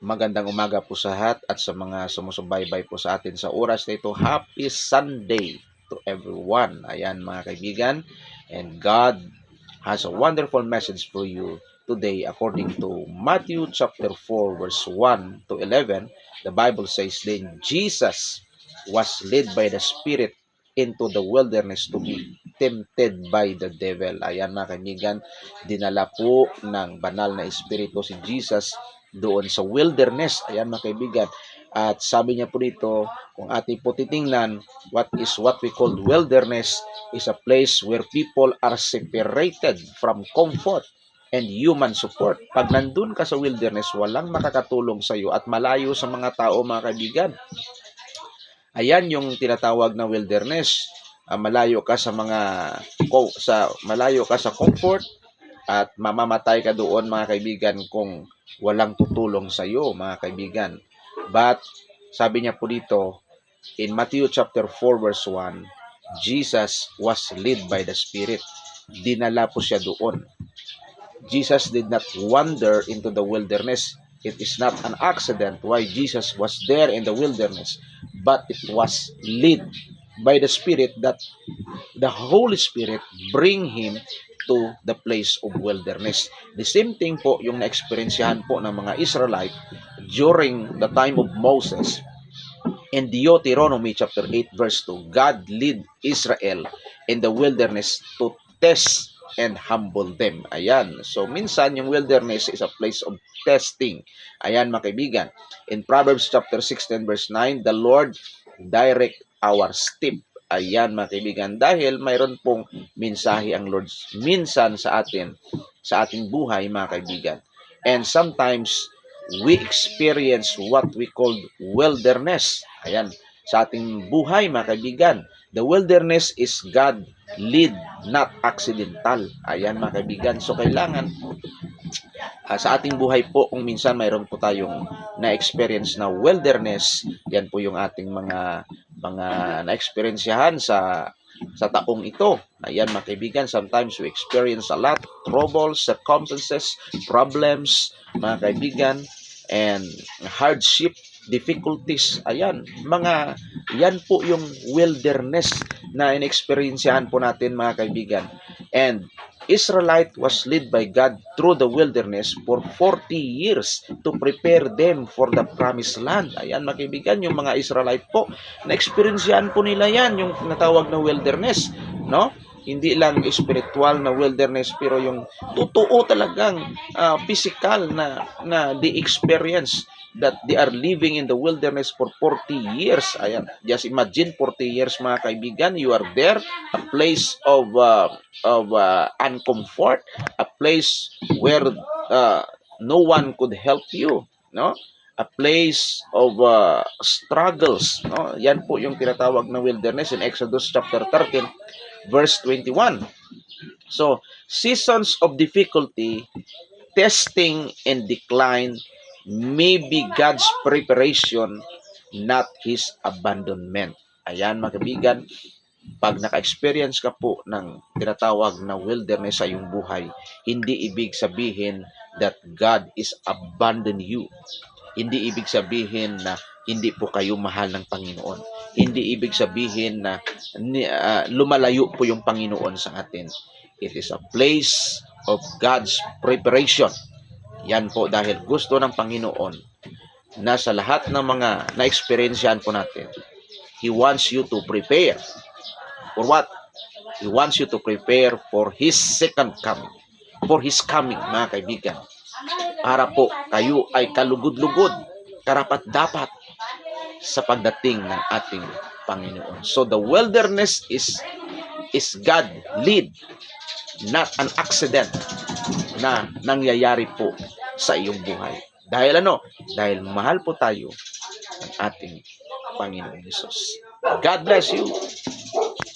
Magandang umaga po sa lahat at sa mga sumusubaybay po sa atin sa oras na ito. Happy Sunday to everyone. Ayan mga kaibigan. And God has a wonderful message for you today according to Matthew chapter 4 verse 1 to 11. The Bible says, then Jesus was led by the Spirit into the wilderness to be tempted by the devil. Ayan mga kaibigan, dinala po ng banal na Espiritu si Jesus doon sa wilderness. Ayan mga kaibigan. At sabi niya po dito, kung ating po titingnan, what we call wilderness is a place where people are separated from comfort and human support. Pag nandun ka sa wilderness, walang makakatulong sa iyo at malayo sa mga tao mga kaibigan. Ayan yung tinatawag na wilderness. Malayo ka sa malayo ka sa comfort at mamamatay ka doon mga kaibigan kung walang tutulong sa iyo mga kaibigan. But sabi niya po dito in Matthew chapter 4 verse 1, Jesus was led by the Spirit. Dinala po siya doon. Jesus did not wander into the wilderness. It is not an accident why Jesus was there in the wilderness, but it was led by the Spirit, that the Holy Spirit bring him to the place of wilderness. The same thing po yung na-experiensyahan po ng mga Israelite during the time of Moses. In Deuteronomy chapter 8 verse 2, God led Israel in the wilderness to test and humble them. Ayan. So, minsan yung wilderness is a place of testing. Ayan mga kaibigan. In Proverbs chapter 16 verse 9, the Lord direct our step. Ayan mga kaibigan. Dahil mayroon pong mensahe ang Lord minsan sa atin, sa ating buhay mga kaibigan. And sometimes, we experience what we call wilderness. Ayan. Sa ating buhay mga kaibigan. The wilderness is God lead, not accidental. Ayan mga kaibigan. So kailangan sa ating buhay po kung minsan mayroon po tayong na-experience na wilderness, yan po yung ating mga na-experiencehan sa taong ito. Ayan mga kaibigan, sometimes we experience a lot troubles, circumstances, problems mga kaibigan, and hardship, difficulties. Ayan, yan po yung wilderness na in-experiencehan po natin mga kaibigan. And Israelite was led by God through the wilderness for 40 years to prepare them for the promised land. Ayan mga kaibigan, yung mga Israelite po, na-experiencehan po nila yan, yung natawag na wilderness, no? Hindi lang spiritual na wilderness, pero yung totoo talagang physical na the experience that they are living in the wilderness for 40 years. Ayan, just imagine 40 years mga kaibigan, you are there, a place of uncomfort, a place where no one could help you, no? A place of struggles, no? Yan po yung tinatawag na wilderness in Exodus chapter 13 verse 21. So, seasons of difficulty, testing, and decline may be God's preparation, not His abandonment. Ayan mga kaibigan, pag naka-experience ka po ng tinatawag na wilderness sa iyong buhay, hindi ibig sabihin that God is abandon you. Hindi ibig sabihin na hindi po kayo mahal ng Panginoon. Hindi ibig sabihin na lumalayo po yung Panginoon sa atin. It is a place of God's preparation. Yan po dahil gusto ng Panginoon na sa lahat ng mga na-experiensyahan po natin, He wants you to prepare. For what? He wants you to prepare for His second coming. For His coming, mga kaibigan. Para po kayo ay kalugod-lugod, karapat-dapat sa pagdating ng ating Panginoon. So the wilderness is God lead, not an accident na nangyayari po sa iyong buhay. Dahil ano? Dahil mahal po tayo ng ating Panginoon Jesus. God bless you.